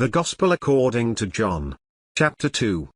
The Gospel according to John. Chapter 2.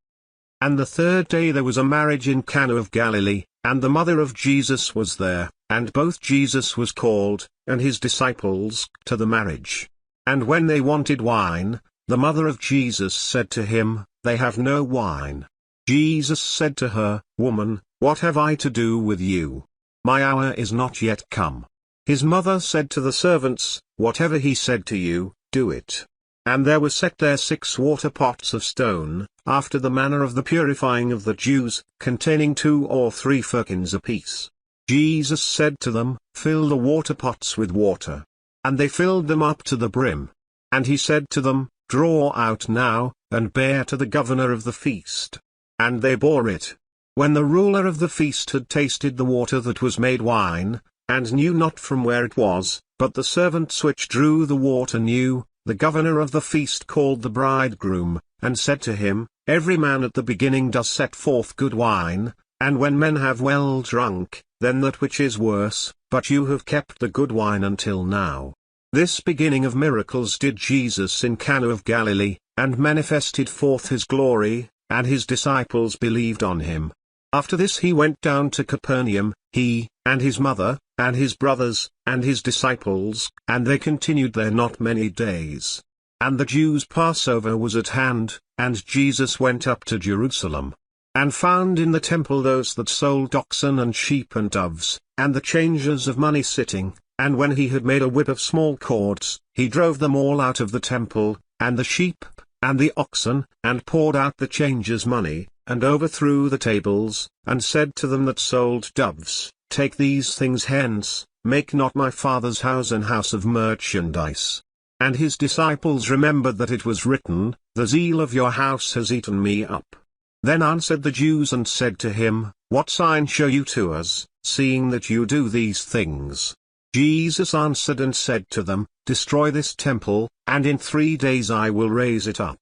And the third day there was a marriage in Cana of Galilee, and the mother of Jesus was there, and both Jesus was called, and his disciples, to the marriage. And when they wanted wine, the mother of Jesus said to him, They have no wine. Jesus said to her, Woman, what have I to do with you? My hour is not yet come. His mother said to the servants, Whatever he said to you, do it. And there were set there 6 water pots of stone, after the manner of the purifying of the Jews, containing 2 or 3 firkins apiece. Jesus said to them, Fill the water pots with water. And they filled them up to the brim. And he said to them, Draw out now, and bear to the governor of the feast. And they bore it. When the ruler of the feast had tasted the water that was made wine, and knew not from where it was, but the servants which drew the water knew, the governor of the feast called the bridegroom, and said to him, Every man at the beginning does set forth good wine, and when men have well drunk, then that which is worse, but you have kept the good wine until now. This beginning of miracles did Jesus in Cana of Galilee, and manifested forth his glory, and his disciples believed on him. After this he went down to Capernaum, he, and his mother, and his brothers, and his disciples, and they continued there not many days. And the Jews' Passover was at hand, and Jesus went up to Jerusalem. And found in the temple those that sold oxen and sheep and doves, and the changers of money sitting, and when he had made a whip of small cords, he drove them all out of the temple, and the sheep, and the oxen, and poured out the changers' money, and overthrew the tables, and said to them that sold doves, Take these things hence, make not my Father's house an house of merchandise. And his disciples remembered that it was written, The zeal of your house has eaten me up. Then answered the Jews and said to him, What sign show you to us, seeing that you do these things? Jesus answered and said to them, Destroy this temple, and in 3 days I will raise it up.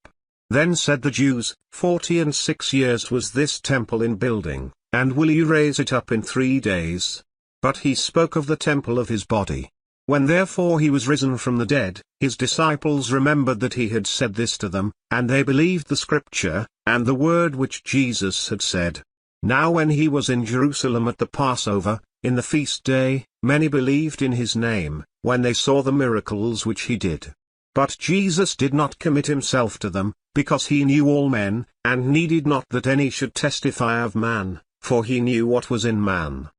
Then said the Jews, 46 years was this temple in building, and will you raise it up in 3 days? But he spoke of the temple of his body. When therefore he was risen from the dead, his disciples remembered that he had said this to them, and they believed the scripture, and the word which Jesus had said. Now when he was in Jerusalem at the Passover, in the feast day, many believed in his name, when they saw the miracles which he did. But Jesus did not commit himself to them, because he knew all men, and needed not that any should testify of man, for he knew what was in man.